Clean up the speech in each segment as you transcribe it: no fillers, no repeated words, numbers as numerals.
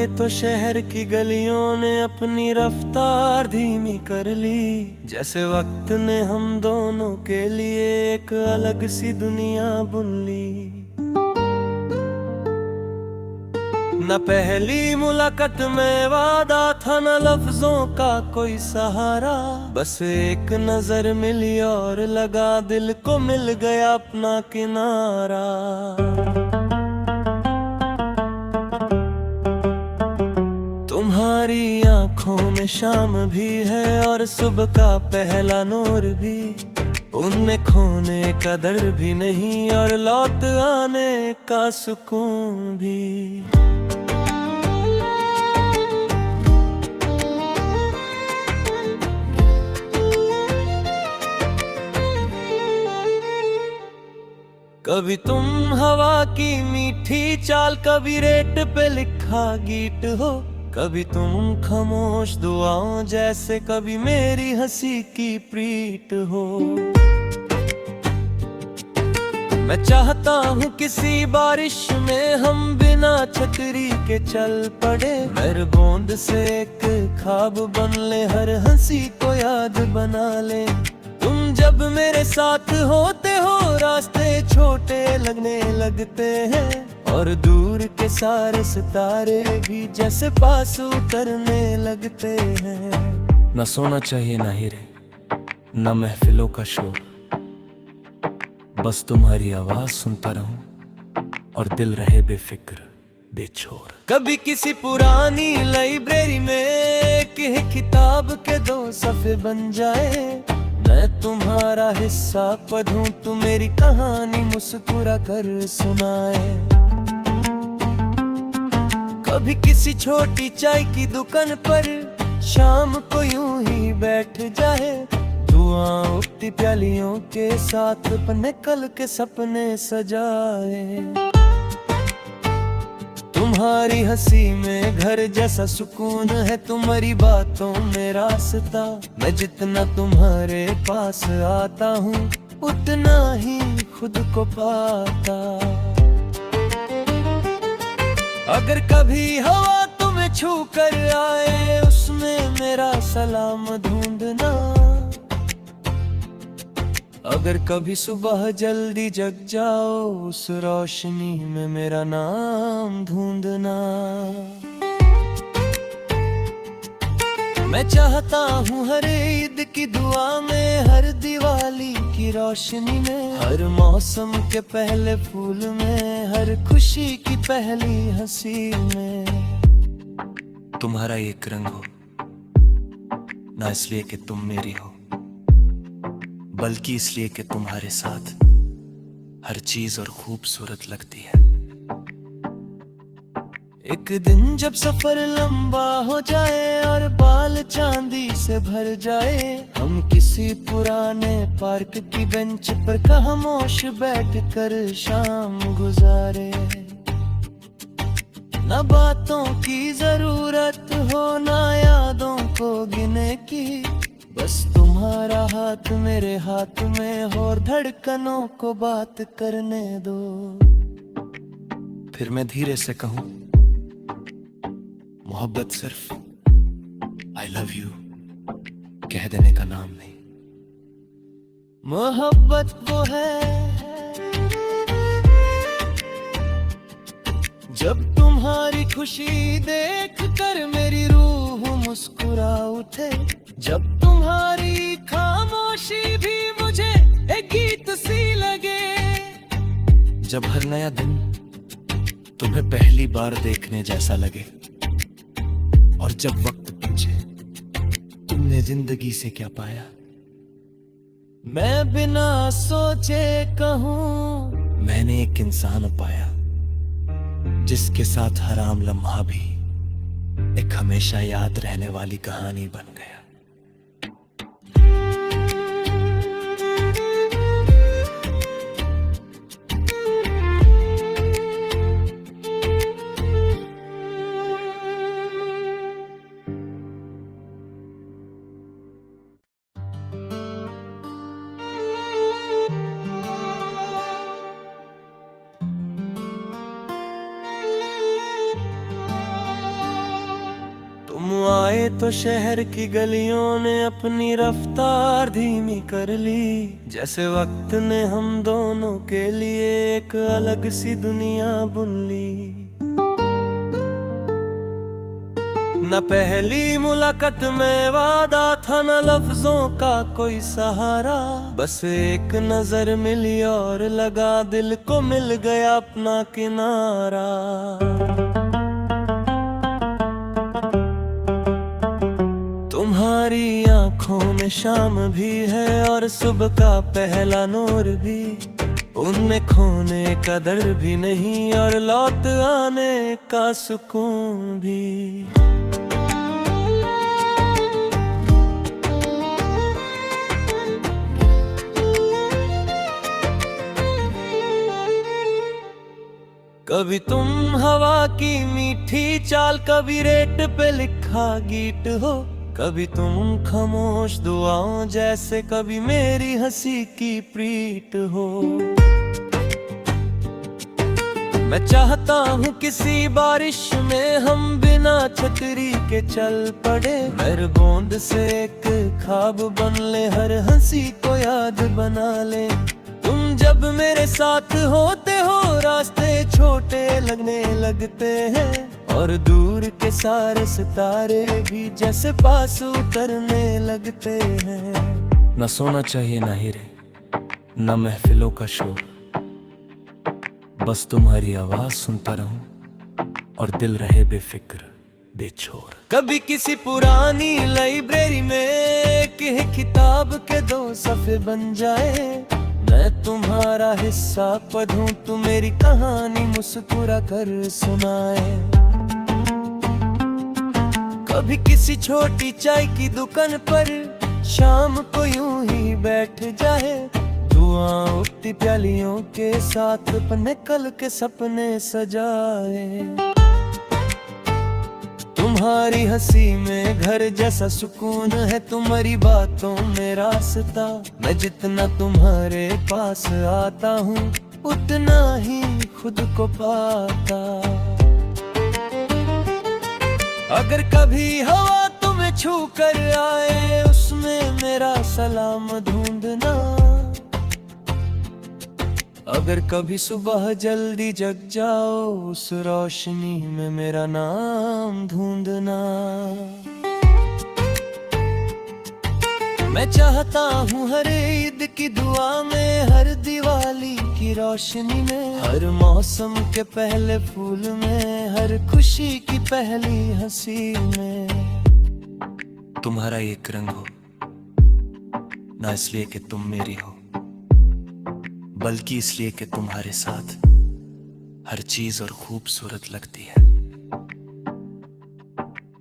तो शहर की गलियों ने अपनी रफ्तार धीमी कर ली, जैसे वक्त ने हम दोनों के लिए एक अलग सी दुनिया बुन ली। न पहली मुलाकात में वादा था, न लफ्जों का कोई सहारा, बस एक नजर मिली और लगा दिल को मिल गया अपना किनारा। तुम्हारी आंखों में शाम भी है और सुबह का पहला नूर भी, उनमें खोने का दर्द भी नहीं और लौट आने का सुकून भी। कभी तुम हवा की मीठी चाल, कभी रेत पे लिखा गीत हो, कभी तुम खामोश दुआओं जैसे, कभी मेरी हंसी की प्रीत हो। मैं चाहता हूँ किसी बारिश में हम बिना छतरी के चल पड़े, हर बूंद से एक ख्वाब बन ले, हर हंसी को याद बना ले। तुम जब मेरे साथ होते हो रास्ते छोटे लगने लगते हैं, और दूर के सारे सितारे भी जैसे पास उतरने लगते हैं। न सोना चाहिए ना हीरे, न महफिलों का शोर, बस तुम्हारी आवाज सुनता रहूं और दिल रहे बेफिक्र बेछोर। कभी किसी पुरानी लाइब्रेरी में एक किताब के 2 सफ़े बन जाए, मैं तुम्हारा हिस्सा पढ़ूं, तुम मेरी कहानी मुस्कुरा कर सुनाए। कभी किसी छोटी चाय की दुकान पर शाम को यूं ही बैठ जाए, धुआं उठती प्यालियों के साथ अपने कल के सपने सजाए। तुम्हारी हंसी में घर जैसा सुकून है, तुम्हारी बातों में रास्ता, मैं जितना तुम्हारे पास आता हूँ उतना ही खुद को पाता। अगर कभी हवा तुम्हें छू कर आए, उसमें मेरा सलाम ढूंढना। अगर कभी सुबह जल्दी जग जाओ, उस रोशनी में मेरा नाम ढूंढना। मैं चाहता हूँ हर ईद की दुआ में, हर दिवाली की रोशनी में, हर मौसम के पहले फूल में, हर खुशी की पहली हंसी में। तुम्हारा एक रंग हो, ना इसलिए कि तुम मेरी हो, बल्कि इसलिए कि तुम्हारे साथ हर चीज और खूबसूरत लगती है। एक दिन जब सफर लंबा हो जाए और बाल चांदी से भर जाए, हम किसी पुराने पार्क की बेंच पर खामोश बैठकर शाम गुजारे। न बातों की जरूरत हो, ना यादों को गिने की, बस तुम्हारा हाथ मेरे हाथ में हो और धड़कनों को बात करने दो। फिर मैं धीरे से कहूं, मोहब्बत सिर्फ आई लव यू कह देने का नाम नहीं। मोहब्बत वो है जब तुम्हारी खुशी देख कर मेरी रूह मुस्कुरा उठे, जब तुम्हारी खामोशी भी मुझे एक गीत सी लगे, जब हर नया दिन तुम्हें पहली बार देखने जैसा लगे, और जब वक्त पूछे तुमने जिंदगी से क्या पाया। मैं बिना सोचे कहूँ, मैंने एक इंसान पाया जिसके साथ हर आम लम्हा भी एक हमेशा याद रहने वाली कहानी बन गया। तो शहर की गलियों ने अपनी रफ्तार धीमी कर ली, जैसे वक्त ने हम दोनों के लिए एक अलग सी दुनिया बुन ली। न पहली मुलाकात में वादा था, न लफ्जों का कोई सहारा, बस एक नजर मिली और लगा दिल को मिल गया अपना किनारा। तुम्हारी आंखों में शाम भी है और सुबह का पहला नूर भी, उनमें खोने का दर्द भी नहीं और लौट आने का सुकून भी। कभी तुम हवा की मीठी चाल, कभी रेत पे लिखा गीत हो, कभी तुम खामोश दुआओं जैसे, कभी मेरी हंसी की प्रीत हो। मैं चाहता हूँ किसी बारिश में हम बिना छतरी के चल पड़े, हर बूंद से एक ख्वाब बन ले, हर हंसी को याद बना ले। तुम जब मेरे साथ होते हो रास्ते छोटे लगने लगते हैं, और दूर के सारे सितारे भी जैसे पास उतरने लगते हैं। न सोना चाहिए ना हीरे, न महफिलों का शोर, बस तुम्हारी आवाज सुनता रहूं और दिल रहे बेफिक्र बेछोर। कभी किसी पुरानी लाइब्रेरी में एक किताब के 2 सफ़े बन जाए, मैं तुम्हारा हिस्सा पढ़ूं, तुम मेरी कहानी मुस्कुरा कर सुनाए। कभी किसी छोटी चाय की दुकान पर शाम को यूं ही बैठ जाए, धुआं उठती प्यालियों के साथ अपने कल के सपने सजाए। तुम्हारी हंसी में घर जैसा सुकून है, तुम्हारी बातों में रास्ता। मैं जितना तुम्हारे पास आता हूँ उतना ही खुद को पाता। अगर कभी हवा तुम्हें छू कर आए, उसमें मेरा सलाम ढूंढना। अगर कभी सुबह जल्दी जग जाओ, उस रोशनी में मेरा नाम ढूंढना। मैं चाहता हूँ हर ईद की दुआ में, हर दिवाली की रोशनी में, हर मौसम के पहले फूल में, हर खुशी की पहली हंसी में। तुम्हारा एक रंग हो, ना इसलिए कि तुम मेरी हो, बल्कि इसलिए कि तुम्हारे साथ हर चीज और खूबसूरत लगती है।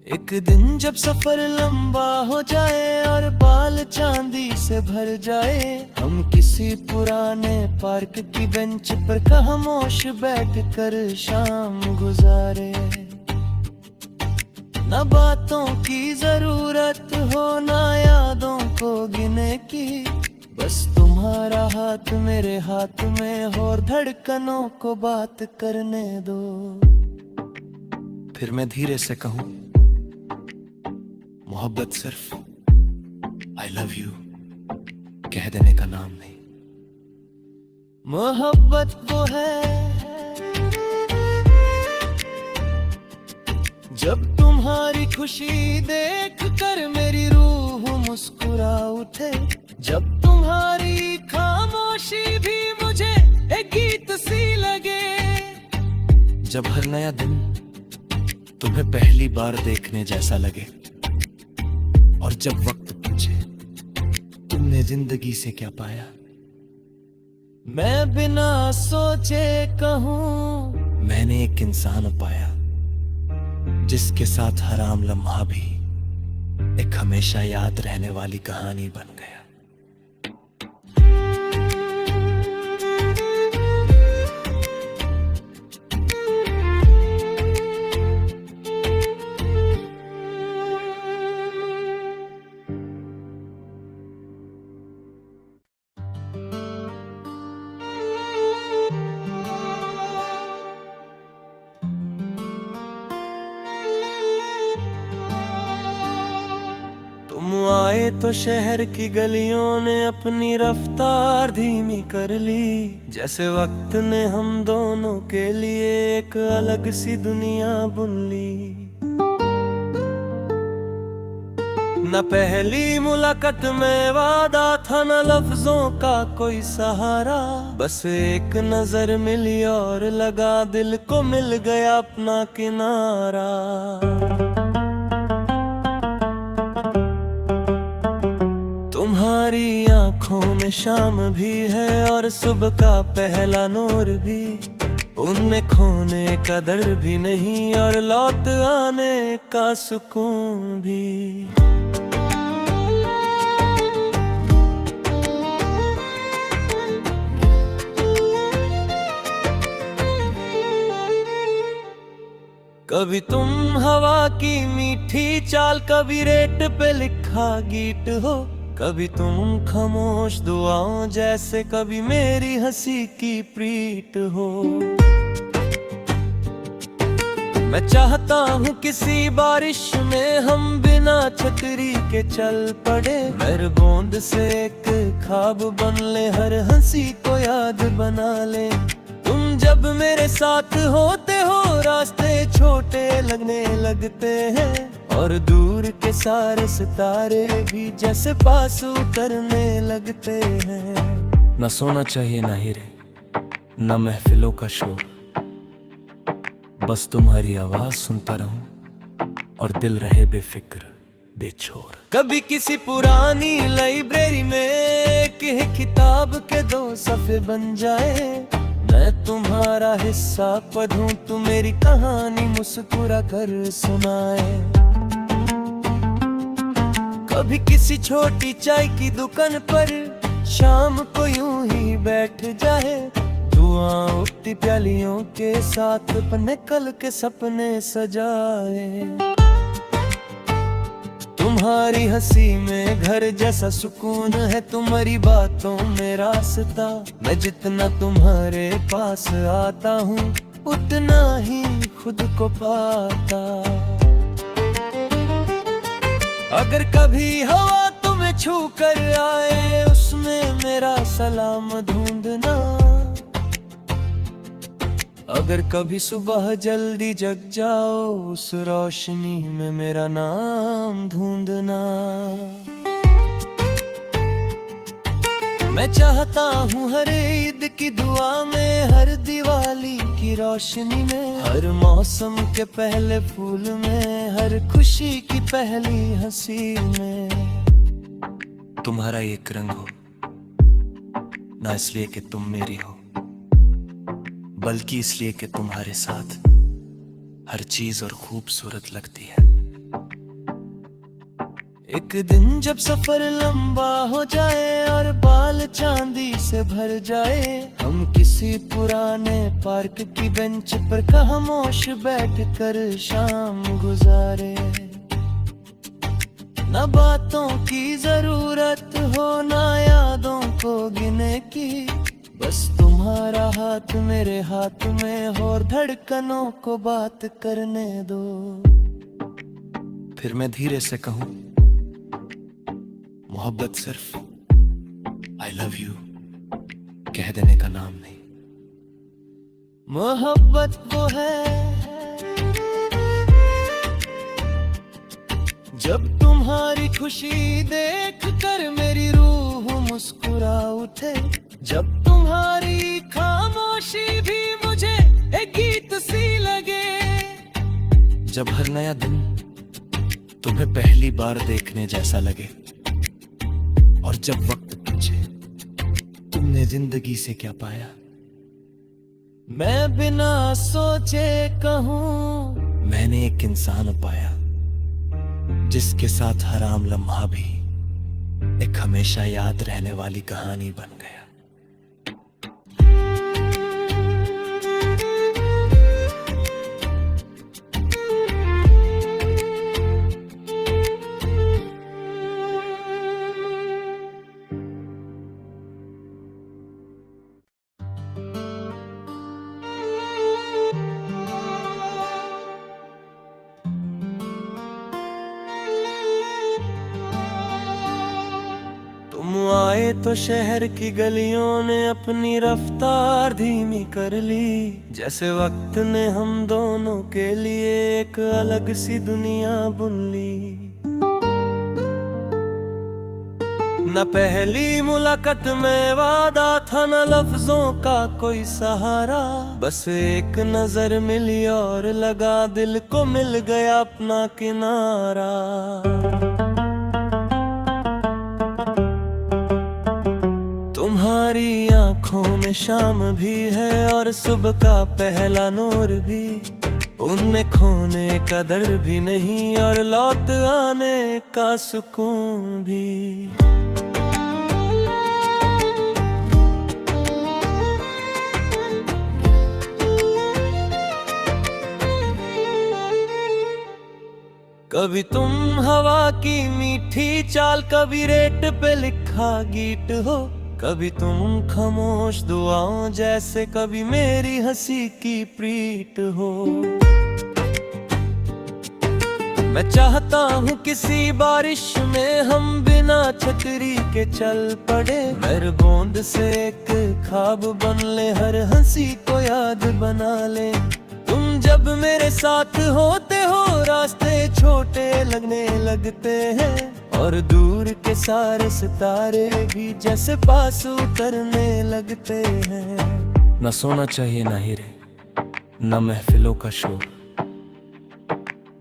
एक दिन जब सफर लंबा हो जाए और बाल चांदी से भर जाए, हम किसी पुराने पार्क की बेंच पर खामोश बैठकर शाम गुजारे। न बातों की जरूरत हो, ना यादों को गिने की, बस तुम्हारा हाथ मेरे हाथ में हो और धड़कनों को बात करने दो। फिर मैं धीरे से कहूं, मोहब्बत सिर्फ आई लव यू कह देने का नाम नहीं। मोहब्बत वो है जब तुम्हारी खुशी देख कर मेरी रूह मुस्कुरा उठे, जब तुम्हारी खामोशी भी मुझे एक गीत सी लगे। जब हर नया दिन तुम्हें पहली बार देखने जैसा लगे, और जब वक्त पूछे तुमने जिंदगी से क्या पाया। मैं बिना सोचे कहूँ, मैंने एक इंसान पाया जिसके साथ हर आम लम्हा भी एक हमेशा याद रहने वाली कहानी बन गया। आए तो शहर की गलियों ने अपनी रफ्तार धीमी कर ली, जैसे वक्त ने हम दोनों के लिए एक अलग सी दुनिया बुन ली। न पहली मुलाकात में वादा था, न लफ्जों का कोई सहारा, बस एक नजर मिली और लगा दिल को मिल गया अपना किनारा। तुम्हारी आंखों में शाम भी है और सुबह का पहला नूर भी, उनमें खोने का दर्द भी नहीं और लौट आने का सुकून भी। कभी तुम हवा की मीठी चाल, कभी रेत पे लिखा गीत हो, कभी तुम खामोश दुआओं जैसे, कभी मेरी हंसी की प्रीत हो। मैं चाहता हूँ किसी बारिश में हम बिना छतरी के चल पड़े, हर बूंद से एक ख्वाब बन ले, हर हंसी को याद बना ले। तुम जब मेरे साथ होते हो रास्ते छोटे लगने लगते हैं, और दूर के सारे सितारे भी जैसे पास उतरने लगते हैं। न सोना चाहिए ना हीरे, न महफिलों का शोर, बस तुम्हारी आवाज सुनता रहूं और दिल रहे बेफिक्र बेछोर। कभी किसी पुरानी लाइब्रेरी में एक किताब के 2 सफ़े बन जाए, मैं तुम्हारा हिस्सा पढ़ूं, तुम मेरी कहानी मुस्कुरा कर सुनाए। कभी किसी छोटी चाय की दुकान पर शाम को यूं ही बैठ जाए, धुआं उठती प्यालियों के साथ अपने कल के सपने सजाए। तुम्हारी हंसी में घर जैसा सुकून है, तुम्हारी बातों में रास्ता, मैं जितना तुम्हारे पास आता हूँ उतना ही खुद को पाता। अगर कभी हवा तुम्हें छू कर आए, उसमें मेरा सलाम ढूंढना। अगर कभी सुबह जल्दी जग जाओ, उस रोशनी में मेरा नाम ढूंढना। मैं चाहता हूँ हर ईद की दुआ में, हर दिवाली की रोशनी में, हर मौसम के पहले फूल में, हर खुशी की पहली हंसी में तुम्हारा एक रंग हो, ना इसलिए कि तुम मेरी हो, बल्कि इसलिए कि तुम्हारे साथ हर चीज और खूबसूरत लगती है। एक दिन जब सफर लंबा हो जाए और बाल चांदी से भर जाए, हम किसी पुराने पार्क की बेंच पर खामोश बैठकर शाम गुजारे। न बातों की जरूरत हो, ना यादों को गिने की, बस तुम्हारा हाथ मेरे हाथ में हो और धड़कनों को बात करने दो। फिर मैं धीरे से कहूं, मोहब्बत सिर्फ आई लव यू कह देने का नाम नहीं। मोहब्बत वो है जब तुम्हारी खुशी देख कर मेरी रूह मुस्कुरा उठे, जब तुम्हारी खामोशी भी मुझे एक गीत सी लगे, जब हर नया दिन तुम्हें पहली बार देखने जैसा लगे, और जब वक्त पूछे तुमने जिंदगी से क्या पाया। मैं बिना सोचे कहूँ, मैंने एक इंसान पाया जिसके साथ हर आम लम्हा भी एक हमेशा याद रहने वाली कहानी बन गया। आए तो शहर की गलियों ने अपनी रफ्तार धीमी कर ली, जैसे वक्त ने हम दोनों के लिए एक अलग सी दुनिया बुन ली। न पहली मुलाकात में वादा था, न लफ्जों का कोई सहारा, बस एक नजर मिली और लगा दिल को मिल गया अपना किनारा। तुम्हारी आंखों में शाम भी है और सुबह का पहला नूर भी, उनमें खोने का दर्द भी नहीं और लौट आने का सुकून भी। कभी तुम हवा की मीठी चाल, कभी रेत पे लिखा गीत हो, कभी तुम खामोश दुआओं जैसे, कभी मेरी हंसी की प्रीत हो। मैं चाहता हूँ किसी बारिश में हम बिना छतरी के चल पड़े, हर बूंद से एक ख्वाब बन ले, हर हंसी को याद बना ले। तुम जब मेरे साथ होते हो रास्ते छोटे लगने लगते हैं, और दूर के सारे सितारे भी जैसे पास उतरने लगते हैं। न सोना चाहिए ना हीरे, न महफिलों का शोर,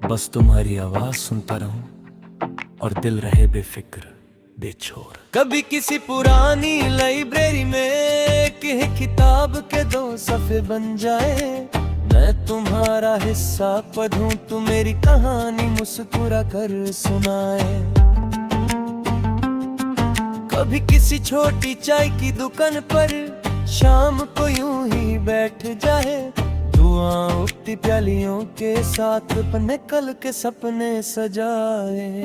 बस तुम्हारी आवाज सुनता रहूं और दिल रहे बेफिक्र बेछोर। कभी किसी पुरानी लाइब्रेरी में एक किताब के 2 सफ़े बन जाए, मैं तुम्हारा हिस्सा पढ़ूं, तुम मेरी कहानी मुस्कुरा कर सुनाए। कभी किसी छोटी चाय की दुकान पर शाम को यूं ही बैठ जाए, धुआं उठती प्यालियों के साथ अपने कल के सपने सजाए।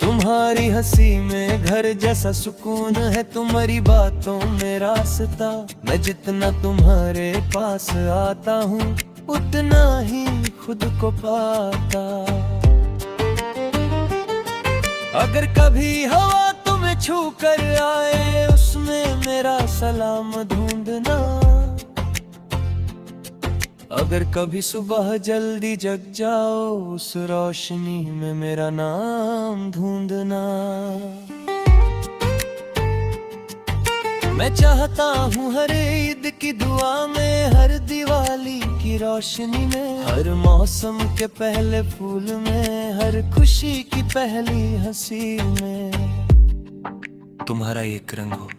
तुम्हारी हंसी में घर जैसा सुकून है, तुम्हारी बातों में रास्ता, मैं जितना तुम्हारे पास आता हूँ उतना ही खुद को पाता। अगर कभी हवा तुम्हें छू कर आए, उसमें मेरा सलाम ढूंढना। अगर कभी सुबह जल्दी जग जाओ, उस रोशनी में मेरा नाम ढूंढना। मैं चाहता हूँ हर ईद की दुआ में, हर दिवाली की रोशनी में, हर मौसम के पहले फूल में, हर खुशी की पहली हंसी में। तुम्हारा एक रंग हो,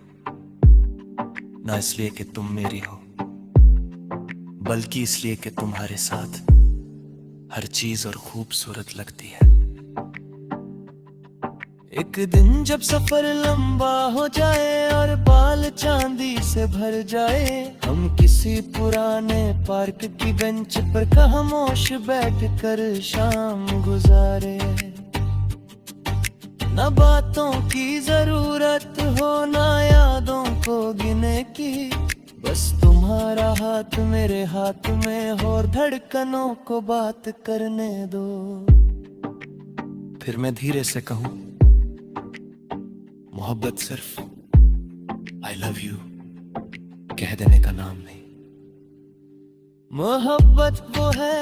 ना इसलिए कि तुम मेरी हो, बल्कि इसलिए कि तुम्हारे साथ हर चीज और खूबसूरत लगती है। एक दिन जब सफर लंबा हो जाए और बाल चांदी से भर जाए, हम किसी पुराने पार्क की बेंच पर खामोश बैठ कर शाम गुजारे। न बातों की जरूरत हो, ना यादों को गिने की, बस तुम्हारा हाथ मेरे हाथ में हो और धड़कनों को बात करने दो। फिर मैं धीरे से कहूं, मोहब्बत सिर्फ आई लव यू कह देने का नाम नहीं। मोहब्बत वो है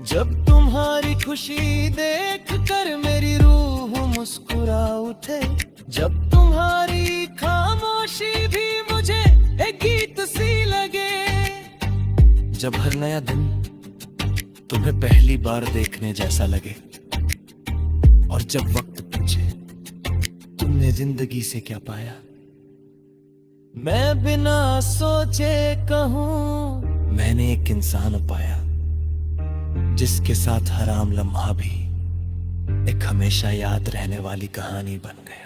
जब तुम्हारी खुशी देख कर मेरी रूह मुस्कुरा उठे, जब तुम्हारी खामोशी भी मुझे एक गीत सी लगे, जब हर नया दिन तुम्हें पहली बार देखने जैसा लगे, और जब वक्त पूछे तुमने जिंदगी से क्या पाया। मैं बिना सोचे कहूँ, मैंने एक इंसान पाया जिसके साथ हर आम लम्हा भी एक हमेशा याद रहने वाली कहानी बन गया।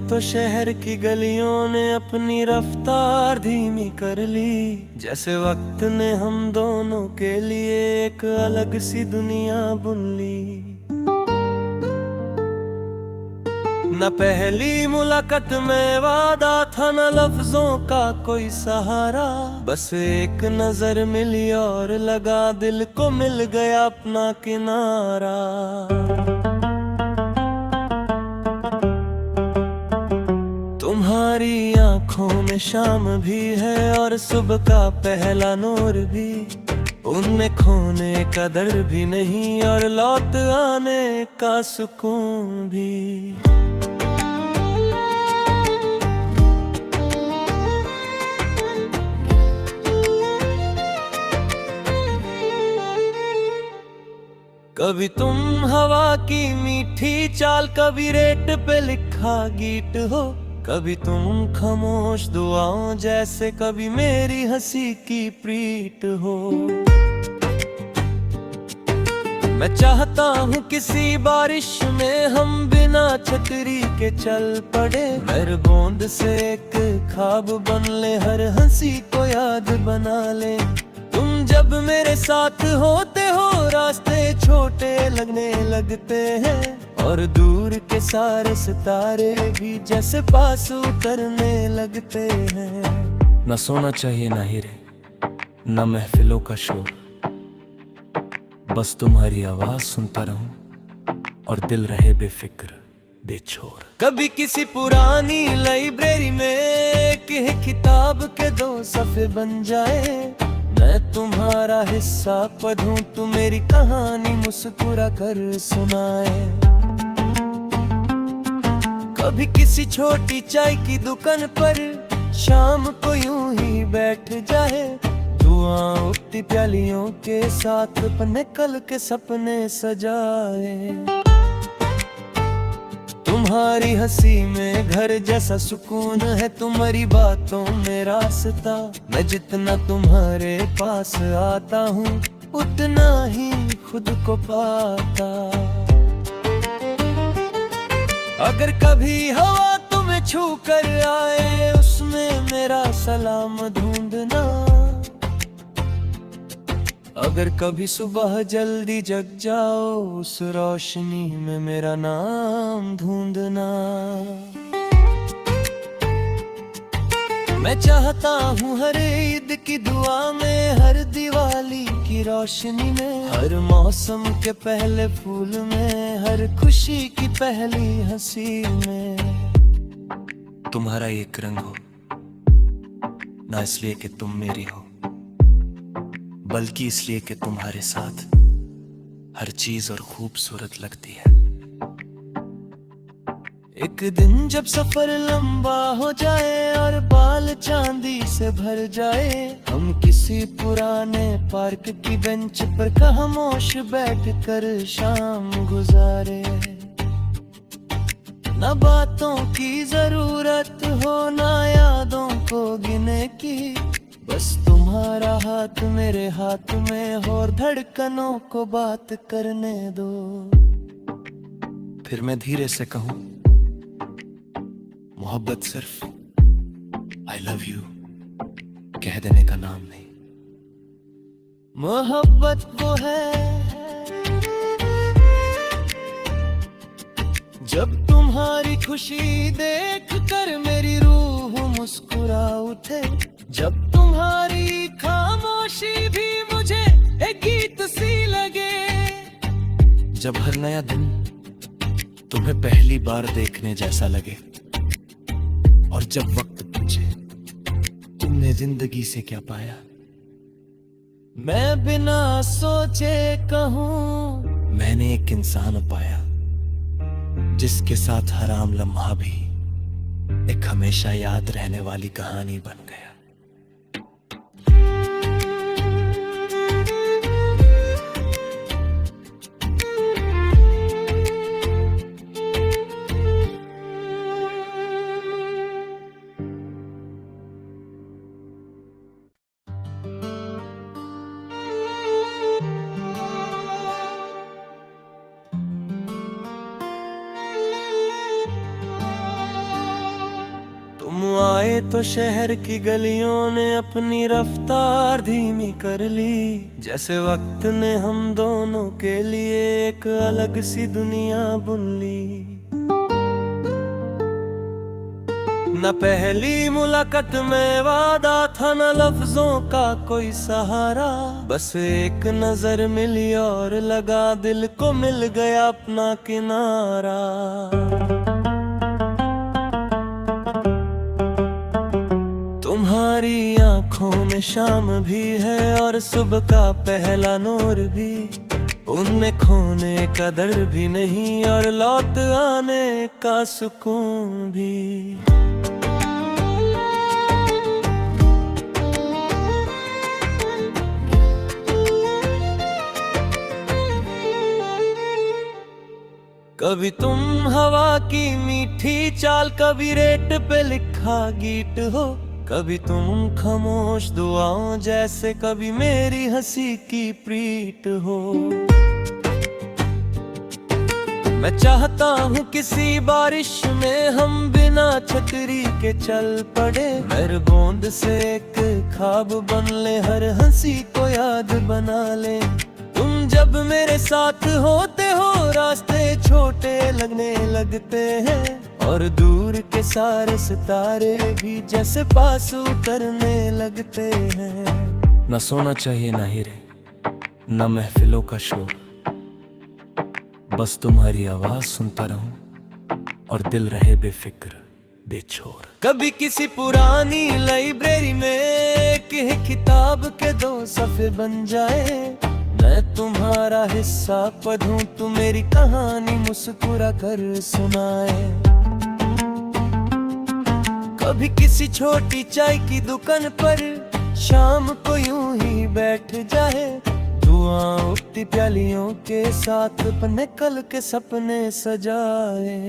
तो शहर की गलियों ने अपनी रफ्तार धीमी कर ली, जैसे वक्त ने हम दोनों के लिए एक अलग सी दुनिया बुन ली। न पहली मुलाकात में वादा था, न लफ्जों का कोई सहारा, बस एक नजर मिली और लगा दिल को मिल गया अपना किनारा। तुम्हारी आंखों में शाम भी है और सुबह का पहला नूर भी, उनमें खोने का दर्द भी नहीं और लौट आने का सुकून भी। कभी तुम हवा की मीठी चाल, कभी रेत पे लिखा गीत हो, कभी तुम खामोश दुआओं जैसे, कभी मेरी हंसी की प्रीत हो। मैं चाहता हूँ किसी बारिश में हम बिना छतरी के चल पड़े, हर बूंद से एक ख्वाब बन ले, हर हंसी को याद बना ले। तुम जब मेरे साथ होते हो रास्ते छोटे लगने लगते हैं, और दूर के सारे सितारे भी जैसे पास उतरने लगते हैं। न सोना चाहिए ना हीरे, न महफिलों का शोर, बस तुम्हारी आवाज सुनता रहूं और दिल रहे बेफिक्र बेछोर। कभी किसी पुरानी लाइब्रेरी में एक किताब के 2 सफ़े बन जाए, मैं तुम्हारा हिस्सा पढ़ूं, तू मेरी कहानी मुस्कुरा कर सुनाए। कभी किसी छोटी चाय की दुकान पर शाम को यूं ही बैठ जाए, धुआं उठती प्यालियों के साथ अपने कल के सपने सजाए। तुम्हारी हंसी में घर जैसा सुकून है, तुम्हारी बातों में रास्ता, मैं जितना तुम्हारे पास आता हूँ उतना ही खुद को पाता। अगर कभी हवा तुम्हें छू कर आए, उसमें मेरा सलाम ढूंढना। अगर कभी सुबह जल्दी जग जाओ, उस रोशनी में मेरा नाम ढूंढना। मैं चाहता हूँ हर ईद की दुआ में, हर दिवाली की रोशनी में, हर मौसम के पहले फूल में, हर खुशी की पहली हंसी में। तुम्हारा एक रंग हो, ना इसलिए कि तुम मेरी हो, बल्कि इसलिए कि तुम्हारे साथ हर चीज और खूबसूरत लगती है। एक दिन जब सफर लंबा हो जाए और बाल चांदी से भर जाए, हम किसी पुराने पार्क की बेंच पर खामोश बैठकर शाम गुजारे। न बातों की जरूरत हो, ना यादों को गिने की, बस तुम्हारा हाथ मेरे हाथ में हो और धड़कनों को बात करने दो। फिर मैं धीरे से कहूं, मोहब्बत सिर्फ आई लव यू कह देने का नाम नहीं। मोहब्बत वो है जब तुम्हारी खुशी देख कर मेरी रूह मुस्कुरा उठे, जब तुम्हारी खामोशी भी मुझे एक गीत सी लगे। जब हर नया दिन तुम्हें पहली बार देखने जैसा लगे, और जब वक्त पूछे तुमने जिंदगी से क्या पाया, मैं बिना सोचे कहूँ मैंने एक इंसान पाया, जिसके साथ हर आम लम्हा भी एक हमेशा याद रहने वाली कहानी बन गया। आए तो शहर की गलियों ने अपनी रफ्तार धीमी कर ली, जैसे वक्त ने हम दोनों के लिए एक अलग सी दुनिया बुन ली। न पहली मुलाकात में वादा था, न लफ्जों का कोई सहारा, बस एक नजर मिली और लगा दिल को मिल गया अपना किनारा। तुम्हारी आंखों में शाम भी है और सुबह का पहला नूर भी, उनमें खोने का दर भी नहीं और लौट आने का सुकून भी। कभी तुम हवा की मीठी चाल, कभी रेत पे लिखा गीत हो, कभी तुम खामोश दुआओं जैसे, कभी मेरी हंसी की प्रीत हो। मैं चाहता हूँ किसी बारिश में हम बिना छतरी के चल पड़े, हर बूंद से एक ख्वाब बन ले, हर हंसी को याद बना ले। तुम जब मेरे साथ होते हो रास्ते छोटे लगने लगते हैं, और दूर के सारे सितारे भी जैसे पास उतरने लगते हैं। न सोना चाहिए ना हीरे, न महफिलों का शोर, बस तुम्हारी आवाज सुनता रहूं और दिल रहे बेफिक्र बेछोर। कभी किसी पुरानी लाइब्रेरी में एक किताब के 2 सफ़े बन जाए, मैं तुम्हारा हिस्सा पढ़ूं, तू मेरी कहानी मुस्कुरा कर सुनाए। कभी किसी छोटी चाय की दुकान पर शाम को यूं ही बैठ जाए, धुआं उठती प्यालियों के साथ अपने कल के सपने सजाए।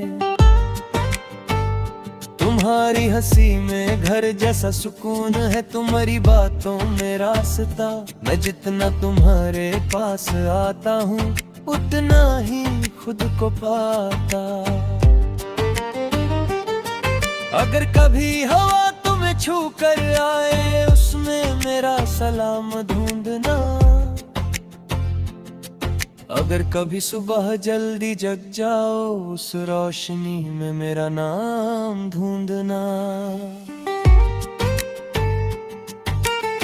तुम्हारी हंसी में घर जैसा सुकून है, तुम्हारी बातों में रास्ता। मैं जितना तुम्हारे पास आता हूँ उतना ही खुद को पाता। अगर कभी हवा तुम्हें छू कर आए, उसमें मेरा सलाम ढूंढना। अगर कभी सुबह जल्दी जग जाओ, उस रोशनी में मेरा नाम ढूंढना।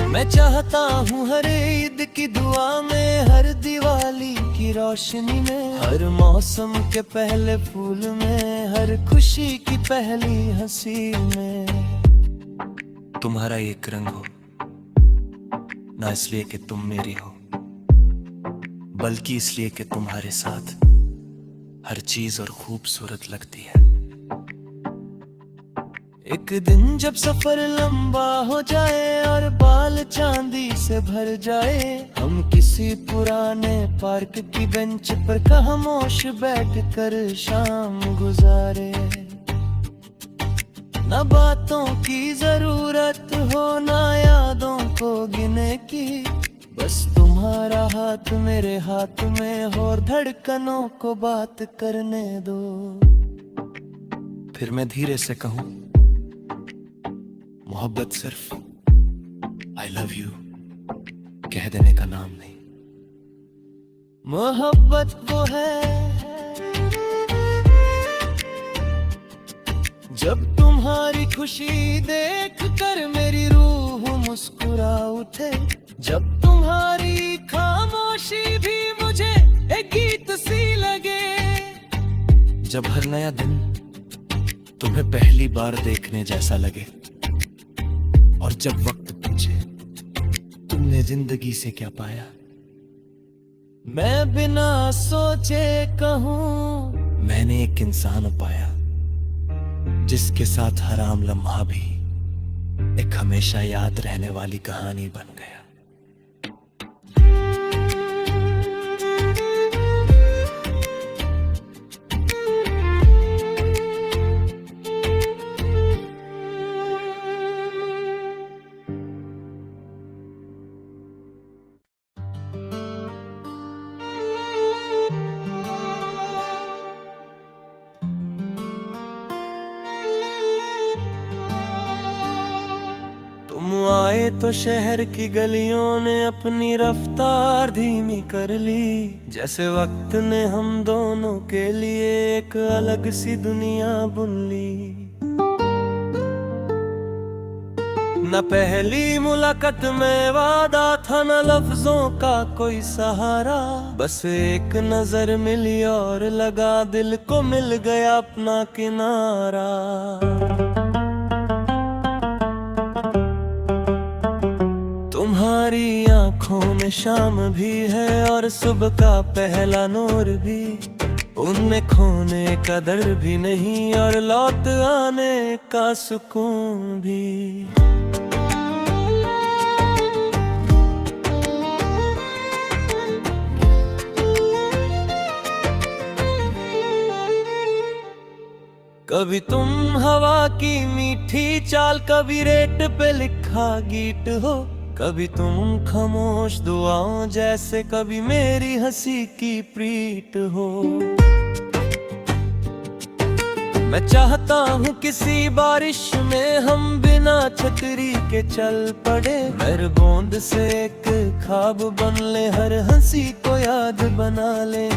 मैं चाहता हूँ हर ईद की दुआ में, हर दिवाली की रोशनी में, हर मौसम के पहले फूल में, हर खुशी की पहली हंसी में। तुम्हारा एक रंग हो, ना इसलिए कि तुम मेरी हो, बल्कि इसलिए कि तुम्हारे साथ हर चीज और खूबसूरत लगती है। एक दिन जब सफर लंबा हो जाए और बाल चांदी से भर जाए, हम किसी पुराने पार्क की बेंच पर खामोश बैठकर शाम गुजारे। न बातों की जरूरत हो, ना यादों को गिने की, बस तुम्हारा हाथ मेरे हाथ में हो, और धड़कनों को बात करने दो। फिर मैं धीरे से कहूं, मोहब्बत सिर्फ आई लव यू कह देने का नाम नहीं। मोहब्बत वो है जब तुम्हारी खुशी देख कर मेरी रूह मुस्कुरा उठे, जब तुम्हारी खामोशी भी मुझे एक गीत सी लगे। जब हर नया दिन तुम्हें पहली बार देखने जैसा लगे, और जब वक्त पूछे तुमने जिंदगी से क्या पाया। मैं बिना सोचे कहूँ, मैंने एक इंसान पाया जिसके साथ हर आम लम्हा भी एक हमेशा याद रहने वाली कहानी बन गया। तो शहर की गलियों ने अपनी रफ्तार धीमी कर ली, जैसे वक्त ने हम दोनों के लिए एक अलग सी दुनिया बुन ली। न पहली मुलाकात में वादा था, न लफ्जों का कोई सहारा, बस एक नजर मिली और लगा दिल को मिल गया अपना किनारा। तुम्हारी आंखों में शाम भी है और सुबह का पहला नूर भी, उनमें खोने का दर भी नहीं और लौट आने का सुकून भी। कभी तुम हवा की मीठी चाल, कभी रेत पे लिखा गीत हो, कभी तुम खामोश दुआओं जैसे, कभी मेरी हंसी की प्रीत हो। मैं चाहता हूँ किसी बारिश में हम बिना छतरी के चल पड़े, हर बूंद से एक ख्वाब बन ले, हर हंसी को याद बना ले।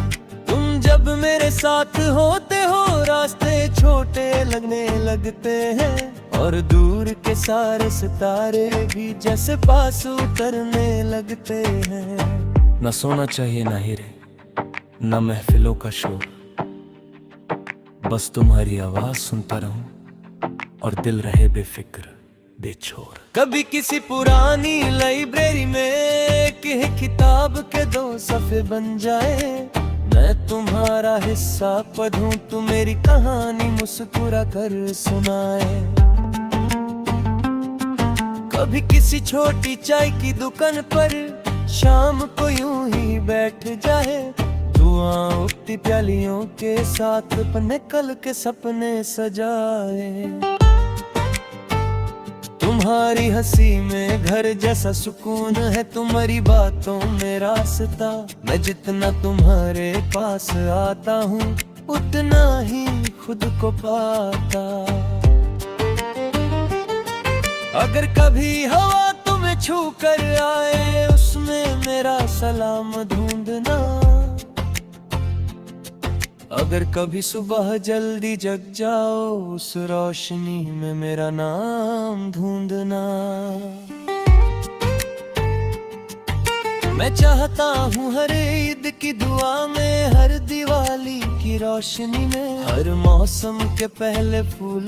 तुम जब मेरे साथ होते हो रास्ते छोटे लगने लगते हैं, और दूर के सारे सितारे भी जैसे पास उतरने लगते हैं। न सोना चाहिए ना हीरे, न महफिलों का शोर, बस तुम्हारी आवाज सुनता रहूं और दिल रहे बेफिक्र बेछोर। कभी किसी पुरानी लाइब्रेरी में एक किताब के 2 सफ़े बन जाए, मैं तुम्हारा हिस्सा पढ़ूं, तू मेरी कहानी मुस्कुरा कर सुनाए। कभी किसी छोटी चाय की दुकान पर शाम को यूं ही बैठ जाए, धुआं उठती प्यालियों के साथ अपने कल के सपने सजाए। तुम्हारी हंसी में घर जैसा सुकून है, तुम्हारी बातों में रास्ता, मैं जितना तुम्हारे पास आता हूँ उतना ही खुद को पाता। अगर कभी हवा तुम्हें छू कर आए, उसमें मेरा सलाम ढूंढना। अगर कभी सुबह जल्दी जग जाओ, उस रोशनी में मेरा नाम ढूंढना। मैं चाहता हूँ हर ईद की दुआ में, हर दिवाली की रोशनी में, हर मौसम के पहले फूल